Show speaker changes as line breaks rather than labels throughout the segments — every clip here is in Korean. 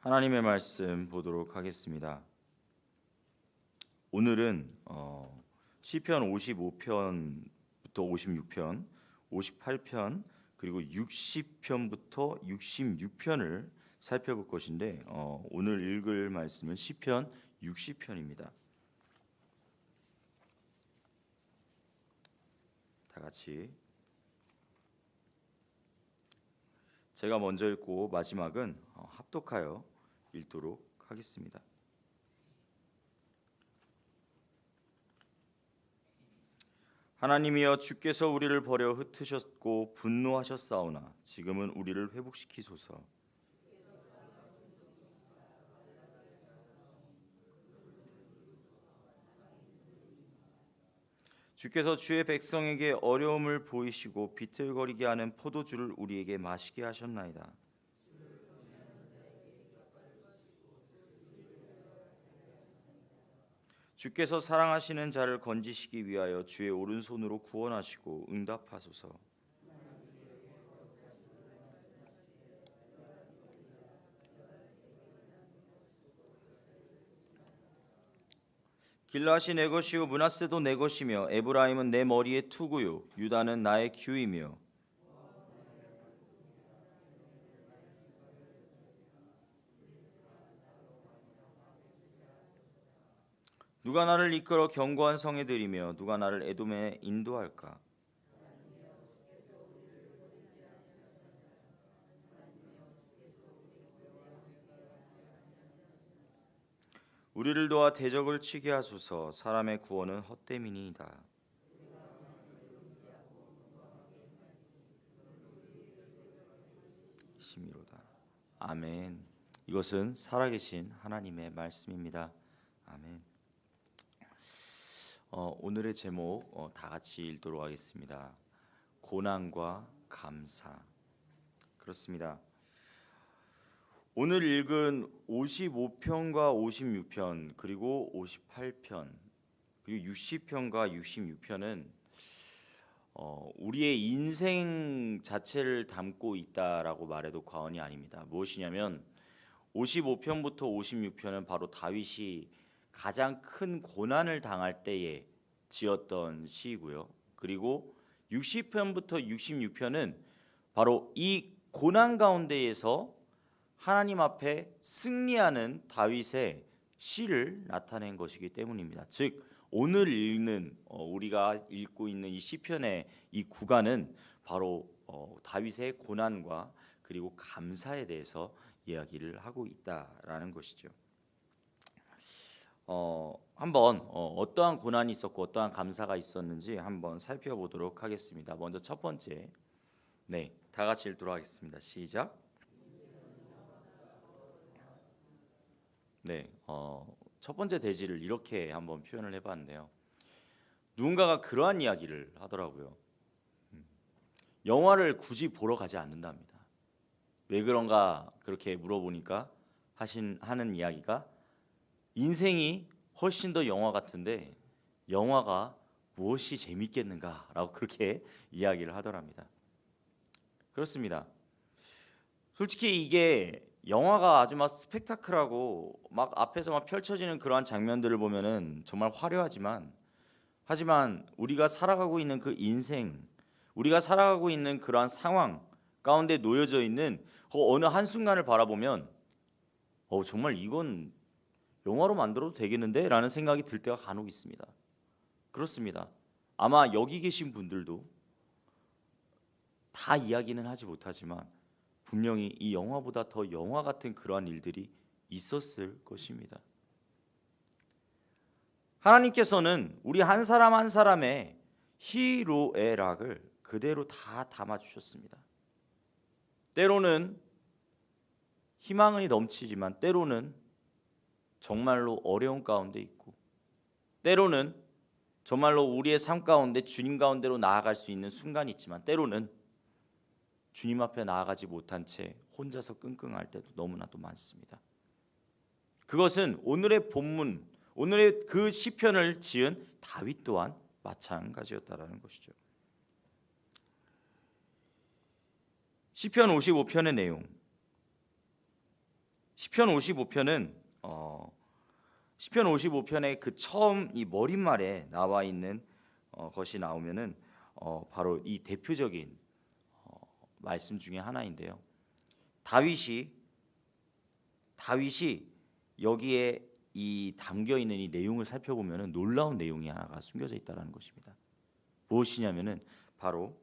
하나님의 말씀 보도록 하겠습니다. 오늘은 시편 55편부터 56편, 58편 그리고 60편부터 66편을 살펴볼 것인데 오늘 읽을 말씀은 시편 60편입니다. 다 같이 제가 먼저 읽고 마지막은 합독하여 읽도록 하겠습니다. 하나님이여, 주께서 우리를 버려 흩으셨고 분노하셨사오나 지금은 우리를 회복시키소서. 주께서 주의 백성에게 어려움을 보이시고 비틀거리게 하는 포도주를 우리에게 마시게 하셨나이다. 주께서 사랑하시는 자를 건지시기 위하여 주의 오른손으로 구원하시고 응답하소서. 길앗이 내 것이요 므낫세도 내 것이며 에브라임은 내 머리의 투구요 유다는 나의 규이며 누가 나를 이끌어 견고한 성에 들이며 누가 나를 에돔에 인도할까? 우리를 도와 대적을 치게 하소서. 사람의 구원은 헛됨이니이다. 심이로다. 아멘. 이것은 살아계신 하나님의 말씀입니다. 아멘. 오늘의 제목 다 같이 읽도록 하겠습니다. 고난과 감사. 그렇습니다. 오늘 읽은 55편과 56편 그리고 58편 그리고 60편과 66편은 우리의 인생 자체를 담고 있다라고 말해도 과언이 아닙니다. 무엇이냐면 55편부터 56편은 바로 다윗이 가장 큰 고난을 당할 때에 지었던 시이고요. 그리고 60편부터 66편은 바로 이 고난 가운데에서 하나님 앞에 승리하는 다윗의 시를 나타낸 것이기 때문입니다. 즉 오늘 읽는 우리가 읽고 있는 이 시편의 이 구간은 바로 다윗의 고난과 그리고 감사에 대해서 이야기를 하고 있다라는 것이죠. 한번 어떠한 고난이 있었고 어떠한 감사가 있었는지 한번 살펴보도록 하겠습니다. 먼저 첫 번째, 다 같이 읽도록 하겠습니다. 시작. 첫 번째 대지를 이렇게 한번 표현을 해봤는데요. 누군가가 그러한 이야기를 하더라고요. 영화를 굳이 보러 가지 않는답니다. 왜 그런가 그렇게 물어보니까 하는 이야기가 인생이 훨씬 더 영화 같은데 영화가 무엇이 재밌겠는가라고 그렇게 이야기를 하더랍니다. 그렇습니다. 솔직히 이게 영화가 아주 막 스펙타클하고 막 앞에서 막 펼쳐지는 그러한 장면들을 보면은 정말 화려하지만 하지만 우리가 살아가고 있는 그 인생, 우리가 살아가고 있는 그러한 상황 가운데 놓여져 있는 그 어느 한순간을 바라보면 정말 이건 영화로 만들어도 되겠는데? 라는 생각이 들 때가 간혹 있습니다. 그렇습니다. 아마 여기 계신 분들도 다 이야기는 하지 못하지만 분명히 이 영화보다 더 영화 같은 그러한 일들이 있었을 것입니다. 하나님께서는 우리 한 사람 한 사람의 희로애락을 그대로 다 담아주셨습니다. 때로는 희망이 넘치지만 때로는 정말로 어려운 가운데 있고 때로는 정말로 우리의 삶 가운데 주님 가운데로 나아갈 수 있는 순간이 있지만 때로는 주님 앞에 나아가지 못한 채 혼자서 끙끙할 때도 너무나도 많습니다. 그것은 오늘의 본문, 오늘의 그 시편을 지은 다윗 또한 마찬가지였다라는 것이죠. 시편 55편의 내용, 시편 55편은 시편 55편의 그 처음 이 머릿말에 나와 있는 것이 나오면은 바로 이 대표적인 말씀 중에 하나인데요. 다윗이 여기에 이 담겨 있는 이 내용을 살펴보면은 놀라운 내용이 하나가 숨겨져 있다라는 것입니다. 무엇이냐면은 바로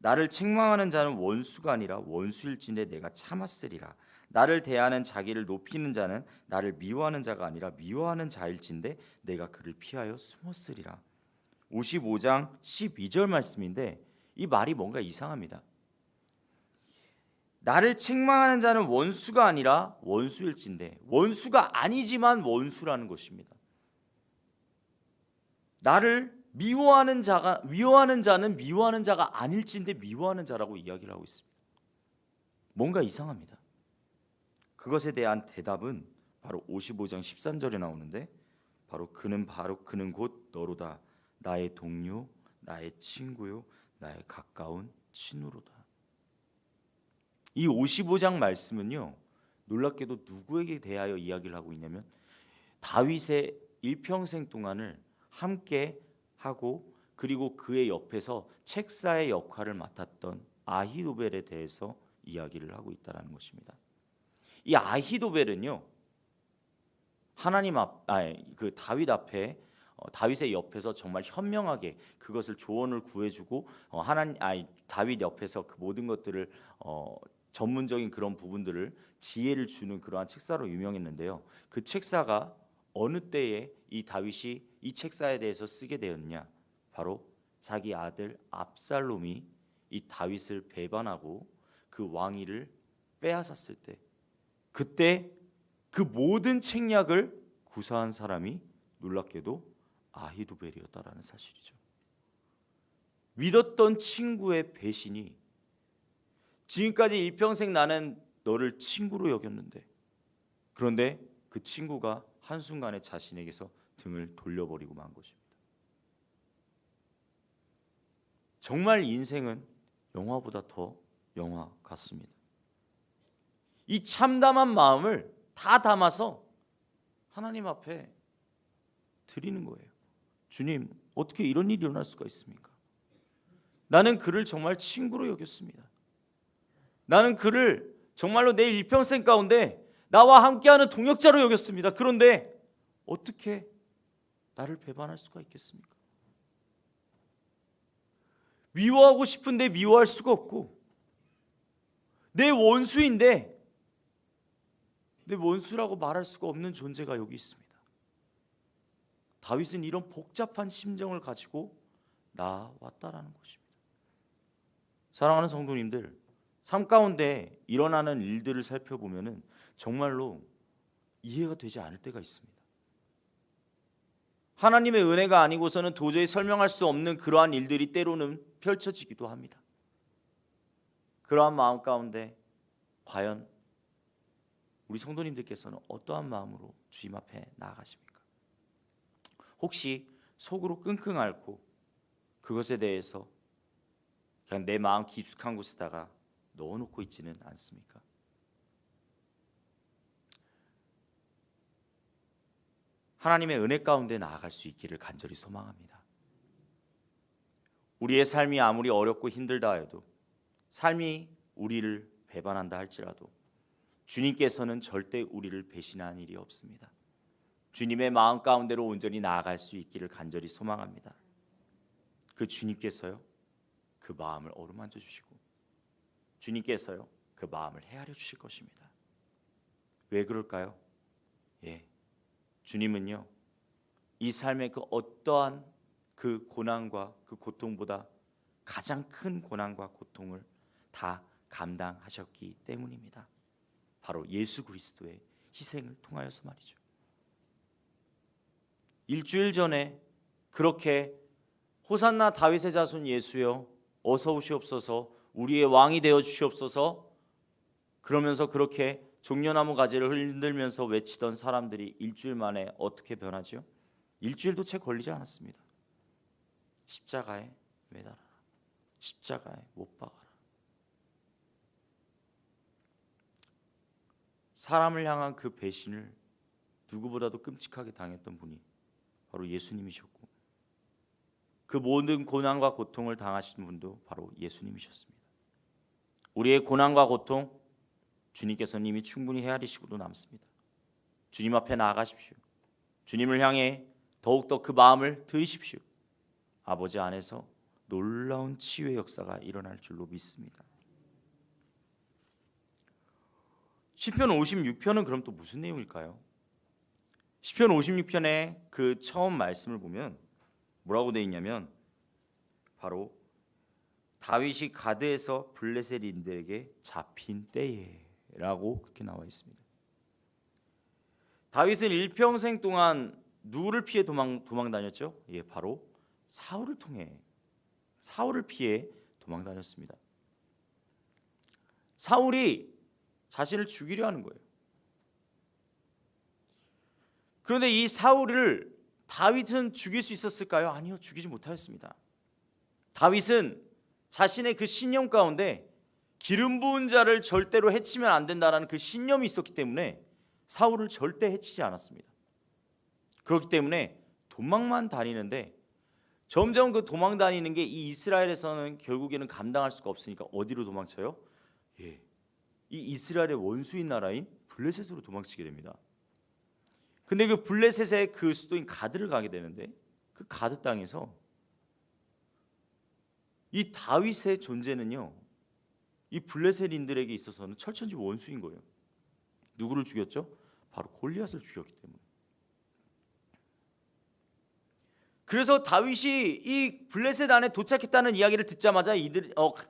나를 책망하는 자는 원수가 아니라 원수일진데 내가 참았으리라. 나를 대하는 자기를 높이는 자는 나를 미워하는 자가 아니라 미워하는 자일진데 내가 그를 피하여 숨었으리라. 55장 12절 말씀인데 이 말이 뭔가 이상합니다. 나를 책망하는 자는 원수가 아니라 원수일진데, 원수가 아니지만 원수라는 것입니다. 나를 미워하는 자는 미워하는 자가 아닐진데 미워하는 자라고 이야기를 하고 있습니다. 뭔가 이상합니다. 그것에 대한 대답은 바로 55장 13절에 나오는데 바로 그는 곧 너로다. 나의 동료, 나의 친구요, 나의 가까운 친구로다. 이 55장 말씀은요, 놀랍게도 누구에게 대하여 이야기를 하고 있냐면 다윗의 일평생 동안을 함께 하고 그리고 그의 옆에서 책사의 역할을 맡았던 아히도벨에 대해서 이야기를 하고 있다는 것입니다. 이 아히도벨은요, 그 다윗 앞에 다윗의 옆에서 정말 현명하게 그것을 조언을 구해주고 다윗 옆에서 그 모든 것들을 전문적인 그런 부분들을 지혜를 주는 그러한 책사로 유명했는데요. 그 책사가 어느 때에 이 다윗이 이 책사에 대해서 쓰게 되었냐? 바로 자기 아들 압살롬이 이 다윗을 배반하고 그 왕위를 빼앗았을 때, 그때 그 모든 책략을 구사한 사람이 놀랍게도 아히도벨이었다라는 사실이죠. 믿었던 친구의 배신이 지금까지 일평생 나는 너를 친구로 여겼는데, 그런데 그 친구가 한순간에 자신에게서 등을 돌려버리고 만 것입니다. 정말 인생은 영화보다 더 영화 같습니다. 이 참담한 마음을 다 담아서 하나님 앞에 드리는 거예요. 주님, 어떻게 이런 일이 일어날 수가 있습니까? 나는 그를 정말 친구로 여겼습니다. 나는 그를 정말로 내 일평생 가운데 나와 함께하는 동역자로 여겼습니다. 그런데 어떻게 나를 배반할 수가 있겠습니까? 미워하고 싶은데 미워할 수가 없고, 내 원수인데 내 원수라고 말할 수가 없는 존재가 여기 있습니다. 다윗은 이런 복잡한 심정을 가지고 나왔다라는 것입니다. 사랑하는 성도님들, 삶 가운데 일어나는 일들을 살펴보면은 정말로 이해가 되지 않을 때가 있습니다. 하나님의 은혜가 아니고서는 도저히 설명할 수 없는 그러한 일들이 때로는 펼쳐지기도 합니다. 그러한 마음 가운데 과연 우리 성도님들께서는 어떠한 마음으로 주님 앞에 나아가십니까? 혹시 속으로 끙끙 앓고 그것에 대해서 그냥 내 마음 깊숙한 곳에다가 넣어놓고 있지는 않습니까? 하나님의 은혜 가운데 나아갈 수 있기를 간절히 소망합니다. 우리의 삶이 아무리 어렵고 힘들다 해도, 삶이 우리를 배반한다 할지라도 주님께서는 절대 우리를 배신한 일이 없습니다. 주님의 마음 가운데로 온전히 나아갈 수 있기를 간절히 소망합니다. 그 주님께서요, 그 마음을 어루만져 주시고 주님께서요, 그 마음을 헤아려 주실 것입니다. 왜 그럴까요? 주님은요, 이 삶의 그 어떠한 그 고난과 그 고통보다 가장 큰 고난과 고통을 다 감당하셨기 때문입니다. 바로 예수 그리스도의 희생을 통하여서 말이죠. 일주일 전에 그렇게 호산나 다윗의 자손 예수여 어서 오시옵소서, 우리의 왕이 되어 주시옵소서, 그러면서 그렇게 종려나무 가지를 흔들면서 외치던 사람들이 일주일 만에 어떻게 변하죠? 일주일도 채 걸리지 않았습니다. 십자가에 매달아라, 십자가에 못 박아라. 사람을 향한 그 배신을 누구보다도 끔찍하게 당했던 분이 바로 예수님이셨고, 그 모든 고난과 고통을 당하신 분도 바로 예수님이셨습니다. 우리의 고난과 고통 주님께서는 이미 충분히 헤아리시고도 남습니다. 주님 앞에 나아가십시오. 주님을 향해 더욱더 그 마음을 들이십시오. 아버지 안에서 놀라운 치유의 역사가 일어날 줄로 믿습니다. 시편 56편은 그럼 또 무슨 내용일까요? 시편 56편의 그 처음 말씀을 보면 뭐라고 되어 있냐면, 바로 다윗이 가드에서 블레셋인들에게 잡힌 때에라고 그렇게 나와 있습니다. 다윗은 일평생 동안 누구를 피해 도망 다녔죠? 예, 바로 사울을 피해 도망 다녔습니다. 사울이 자신을 죽이려 하는 거예요. 그런데 이 사울을 다윗은 죽일 수 있었을까요? 아니요, 죽이지 못하였습니다. 다윗은 자신의 그 신념 가운데 기름 부은 자를 절대로 해치면 안 된다라는 그 신념이 있었기 때문에 사울을 절대 해치지 않았습니다. 그렇기 때문에 도망만 다니는데, 점점 그 도망 다니는 게 이 이스라엘에서는 결국에는 감당할 수가 없으니까 어디로 도망쳐요? 예, 이 이스라엘의 원수인 나라인 블레셋으로 도망치게 됩니다. 근데 그 블레셋의 그 수도인 가드를 가게 되는데, 그 가드 땅에서 이 다윗의 존재는요, 이 블레셋인들에게 있어서는 철천지 원수인 거예요. 누구를 죽였죠? 바로 골리앗을 죽였기 때문에. 그래서 다윗이 이 블레셋 안에 도착했다는 이야기를 듣자마자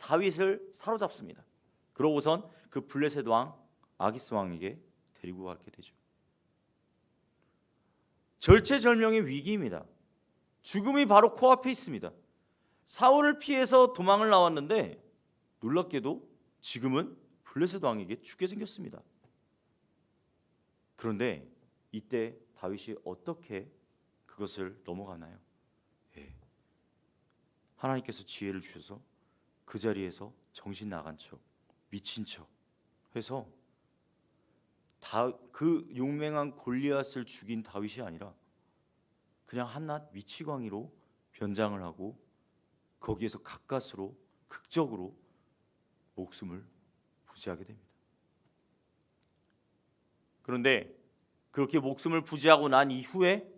다윗을 사로잡습니다. 그러고선 그 블레셋 왕 아기스 왕에게 데리고 가게 되죠. 절체절명의 위기입니다. 죽음이 바로 코앞에 있습니다. 사울을 피해서 도망을 나왔는데 놀랍게도 지금은 블레셋 왕에게 죽게 생겼습니다. 그런데 이때 다윗이 어떻게 그것을 넘어가나요? 예. 하나님께서 지혜를 주셔서 그 자리에서 정신 나간 척, 미친 척 해서 그 용맹한 골리앗을 죽인 다윗이 아니라 그냥 한낱 미치광이로 변장을 하고 거기에서 가까스로 극적으로 목숨을 부지하게 됩니다. 그런데 그렇게 목숨을 부지하고 난 이후에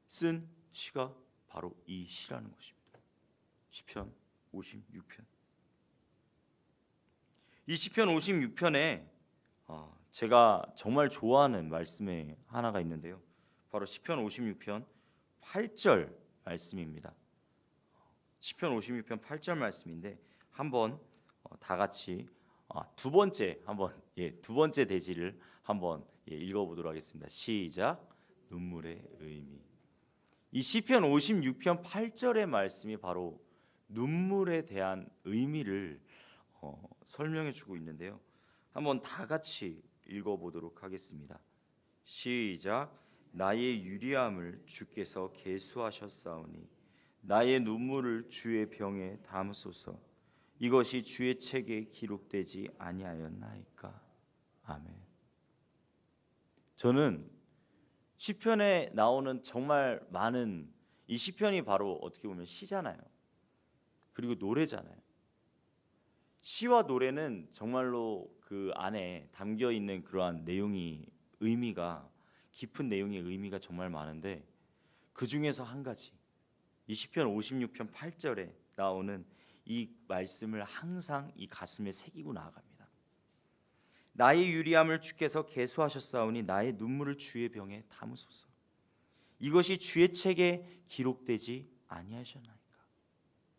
쓴 시가 바로 이 시라는 것입니다. 시편 56편. 이 시편 56편에 제가 정말 좋아하는 말씀에 하나가 있는데요. 바로 시편 56편 8절 말씀입니다. 시편 56편 8절 말씀인데, 한번 다 같이 두 번째 대지를 한번 읽어보도록 하겠습니다. 시작. 눈물의 의미. 이 시편 56편 8절의 말씀이 바로 눈물에 대한 의미를 설명해주고 있는데요. 한번 다 같이 읽어보도록 하겠습니다. 시작. 나의 유리함을 주께서 계수하셨사오니 나의 눈물을 주의 병에 담으소서. 이것이 주의 책에 기록되지 아니하였나이까. 아멘. 저는 시편에 나오는 정말 많은 이 시편이 바로 어떻게 보면 시잖아요. 그리고 노래잖아요. 시와 노래는 정말로 그 안에 담겨 있는 그러한 깊은 내용의 의미가 정말 많은데, 그 중에서 한 가지, 이 시편 56편 8절에 나오는 이 말씀을 항상 이 가슴에 새기고 나아갑니다. 나의 유리함을 주께서 계수하셨사오니 나의 눈물을 주의 병에 담으소서. 이것이 주의 책에 기록되지 아니하셨나이까.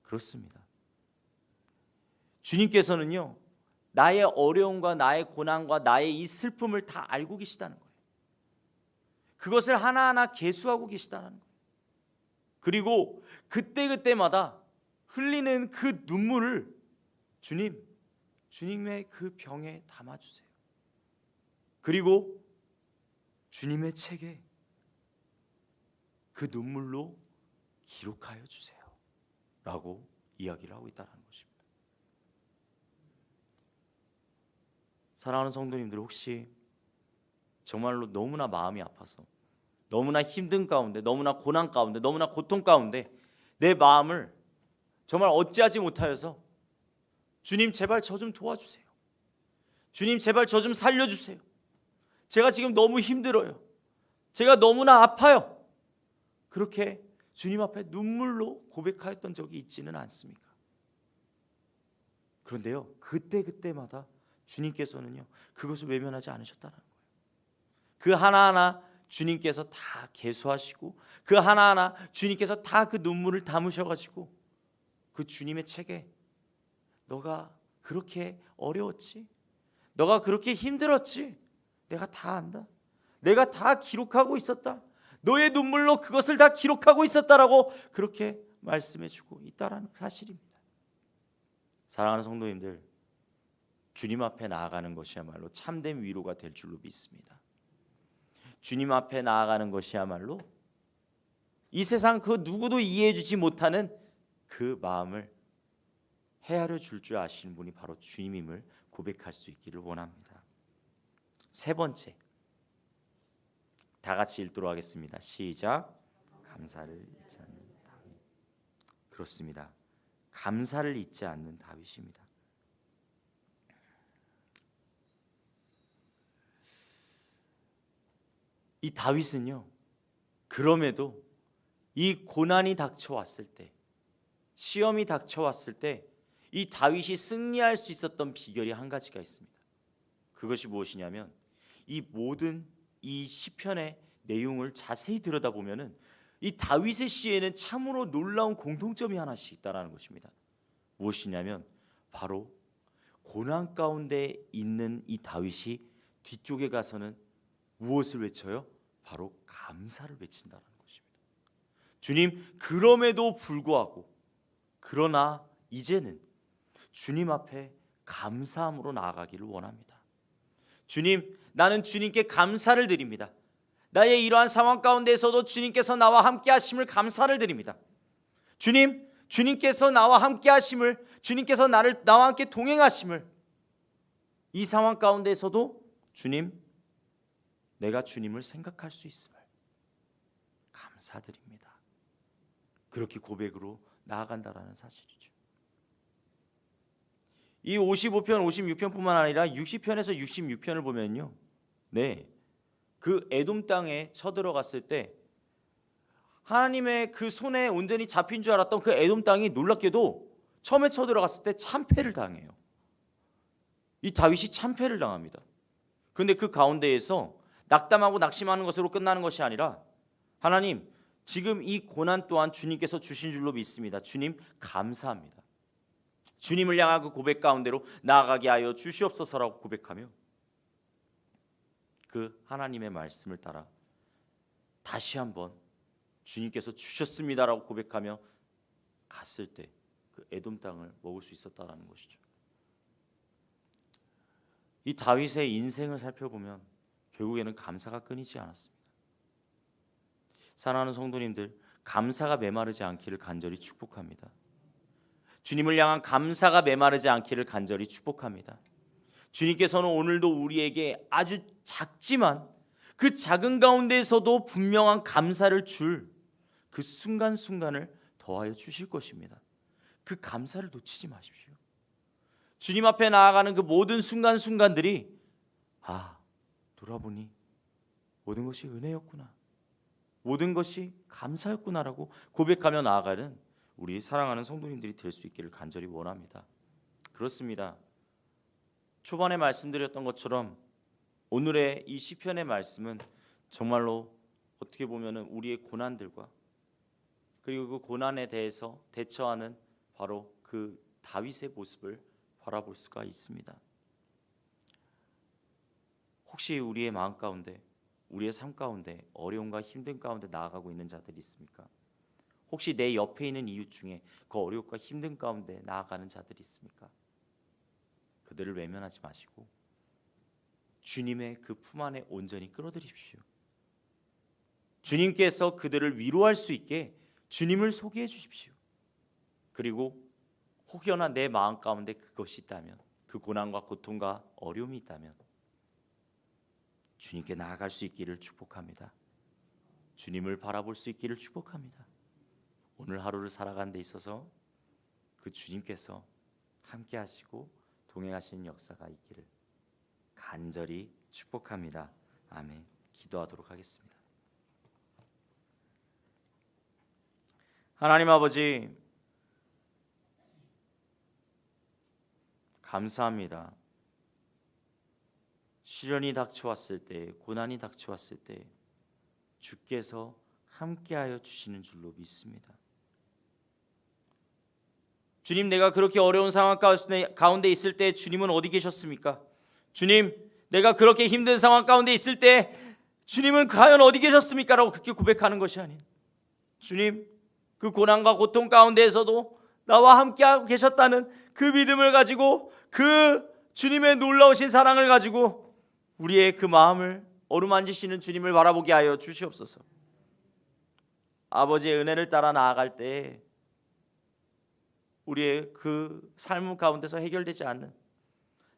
그렇습니다. 주님께서는요, 나의 어려움과 나의 고난과 나의 이 슬픔을 다 알고 계시다는 거예요. 그것을 하나하나 계수하고 계시다는 거예요. 그리고 그때그때마다 흘리는 그 눈물을 주님의 그 병에 담아주세요. 그리고 주님의 책에 그 눈물로 기록하여 주세요 라고 이야기를 하고 있다는 것입니다. 사랑하는 성도님들, 혹시 정말로 너무나 마음이 아파서, 너무나 힘든 가운데, 너무나 고난 가운데, 너무나 고통 가운데 내 마음을 정말 어찌하지 못하여서 주님 제발 저 좀 도와주세요. 주님 제발 저 좀 살려주세요. 제가 지금 너무 힘들어요. 제가 너무나 아파요. 그렇게 주님 앞에 눈물로 고백하였던 적이 있지는 않습니까? 그런데요, 그때마다 주님께서는요 그것을 외면하지 않으셨다는 거예요. 그 하나하나 주님께서 다 계수하시고, 그 하나하나 주님께서 다 그 눈물을 담으셔가지고 그 주님의 책에 너가 그렇게 어려웠지, 너가 그렇게 힘들었지, 내가 다 안다, 내가 다 기록하고 있었다, 너의 눈물로 그것을 다 기록하고 있었다라고 그렇게 말씀해주고 있다라는 사실입니다. 사랑하는 성도님들, 주님 앞에 나아가는 것이야말로 참된 위로가 될 줄로 믿습니다. 주님 앞에 나아가는 것이야말로 이 세상 그 누구도 이해해주지 못하는 그 마음을 헤아려 줄 줄 아시는 분이 바로 주님임을 고백할 수 있기를 원합니다. 세 번째, 다 같이 읽도록 하겠습니다. 시작. 감사를 잊지 않는 다윗. 그렇습니다. 감사를 잊지 않는 다윗입니다. 이 다윗은요, 그럼에도 이 고난이 닥쳐왔을 때, 시험이 닥쳐왔을 때 이 다윗이 승리할 수 있었던 비결이 한 가지가 있습니다. 그것이 무엇이냐면, 이 모든 이 시편의 내용을 자세히 들여다보면은 이 다윗의 시에는 참으로 놀라운 공통점이 하나씩 있다라는 것입니다. 무엇이냐면 바로 고난 가운데 있는 이 다윗이 뒤쪽에 가서는 무엇을 외쳐요? 바로 감사를 외친다는 것입니다. 주님, 그럼에도 불구하고, 그러나 이제는 주님 앞에 감사함으로 나아가기를 원합니다. 주님, 나는 주님께 감사를 드립니다. 나의 이러한 상황 가운데서도 주님께서 나와 함께 하심을 감사를 드립니다. 주님, 주님께서 나와 함께 하심을, 주님께서 나와 함께 동행하심을, 이 상황 가운데서도 주님, 내가 주님을 생각할 수 있음을 감사드립니다. 그렇게 고백으로 나아간다라는 사실이죠. 이 55편, 56편뿐만 아니라 60편에서 66편을 보면요, 그 에돔 땅에 쳐들어갔을 때 하나님의 그 손에 온전히 잡힌 줄 알았던 그 에돔 땅이 놀랍게도 처음에 쳐들어갔을 때 참패를 당해요. 이 다윗이 참패를 당합니다. 그런데 그 가운데에서 낙담하고 낙심하는 것으로 끝나는 것이 아니라, 하나님, 지금 이 고난 또한 주님께서 주신 줄로 믿습니다. 주님, 감사합니다. 주님을 향한 그 고백 가운데로 나아가게 하여 주시옵소서라고 고백하며 그 하나님의 말씀을 따라 다시 한번 주님께서 주셨습니다라고 고백하며 갔을 때 그 에돔 땅을 먹을 수 있었다라는 것이죠. 이 다윗의 인생을 살펴보면 결국에는 감사가 끊이지 않았습니다. 사랑하는 성도님들, 감사가 메마르지 않기를 간절히 축복합니다. 주님을 향한 감사가 메마르지 않기를 간절히 축복합니다. 주님께서는 오늘도 우리에게 아주 작지만 그 작은 가운데에서도 분명한 감사를 줄 그 순간순간을 더하여 주실 것입니다. 그 감사를 놓치지 마십시오. 주님 앞에 나아가는 그 모든 순간순간들이, 돌아보니 모든 것이 은혜였구나, 모든 것이 감사였구나라고 고백하며 나아가는 우리 사랑하는 성도님들이 될 수 있기를 간절히 원합니다. 그렇습니다. 초반에 말씀드렸던 것처럼 오늘의 이 시편의 말씀은 정말로 어떻게 보면은 우리의 고난들과 그리고 그 고난에 대해서 대처하는 바로 그 다윗의 모습을 바라볼 수가 있습니다. 혹시 우리의 마음 가운데, 우리의 삶 가운데 어려움과 힘든 가운데 나아가고 있는 자들이 있습니까? 혹시 내 옆에 있는 이웃 중에 그 어려움과 힘든 가운데 나아가는 자들이 있습니까? 그들을 외면하지 마시고 주님의 그 품 안에 온전히 끌어들이십시오. 주님께서 그들을 위로할 수 있게 주님을 소개해 주십시오. 그리고 혹여나 내 마음 가운데 그것이 있다면, 그 고난과 고통과 어려움이 있다면 주님께 나아갈 수 있기를 축복합니다. 주님을 바라볼 수 있기를 축복합니다. 오늘 하루를 살아가는 데 있어서 그 주님께서 함께 하시고 동행하시는 역사가 있기를 간절히 축복합니다. 아멘. 기도하도록 하겠습니다. 하나님 아버지, 감사합니다. 시련이 닥쳐왔을 때, 고난이 닥쳐왔을 때 주께서 함께하여 주시는 줄로 믿습니다. 주님, 내가 그렇게 어려운 상황 가운데 있을 때 주님은 어디 계셨습니까? 주님, 내가 그렇게 힘든 상황 가운데 있을 때 주님은 과연 어디 계셨습니까? 라고 그렇게 고백하는 것이 아닌, 주님, 그 고난과 고통 가운데에서도 나와 함께하고 계셨다는 그 믿음을 가지고, 그 주님의 놀라우신 사랑을 가지고 우리의 그 마음을 어루만지시는 주님을 바라보게 하여 주시옵소서. 아버지의 은혜를 따라 나아갈 때 우리의 그 삶 가운데서 해결되지 않는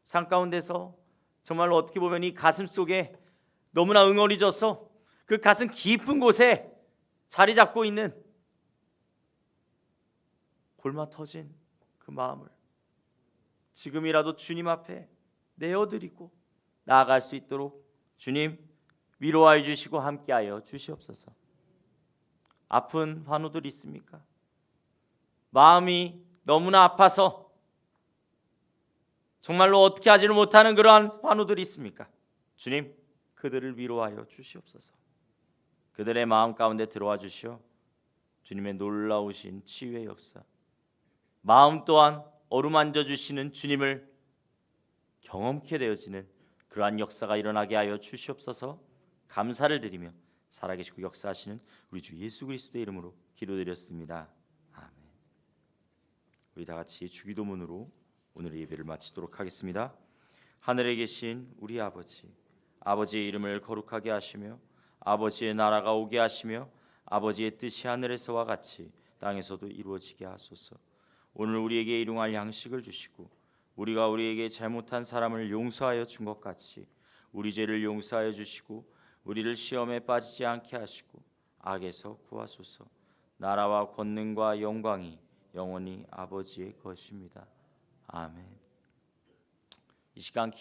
삶 가운데서 정말로 어떻게 보면 이 가슴 속에 너무나 응어리져서 그 가슴 깊은 곳에 자리 잡고 있는 골마 터진 그 마음을 지금이라도 주님 앞에 내어드리고 나아갈 수 있도록 주님 위로하여 주시고 함께하여 주시옵소서. 아픈 환우들 있습니까? 마음이 너무나 아파서 정말로 어떻게 하지를 못하는 그러한 환우들이 있습니까? 주님, 그들을 위로하여 주시옵소서. 그들의 마음 가운데 들어와 주시어 주님의 놀라우신 치유의 역사, 마음 또한 어루만져 주시는 주님을 경험케 되어지는 그러한 역사가 일어나게 하여 주시옵소서. 감사를 드리며 살아계시고 역사하시는 우리 주 예수 그리스도의 이름으로 기도드렸습니다. 아멘. 우리 다 같이 주기도문으로 오늘의 예배를 마치도록 하겠습니다. 하늘에 계신 우리 아버지, 아버지의 이름을 거룩하게 하시며 아버지의 나라가 오게 하시며 아버지의 뜻이 하늘에서와 같이 땅에서도 이루어지게 하소서. 오늘 우리에게 일용할 양식을 주시고 우리가 우리에게 잘못한 사람을 용서하여 준 것 같이 우리 죄를 용서하여 주시고 우리를 시험에 빠지지 않게 하시고 악에서 구하소서. 나라와 권능과 영광이 영원히 아버지의 것입니다. 아멘. 이 시간 기도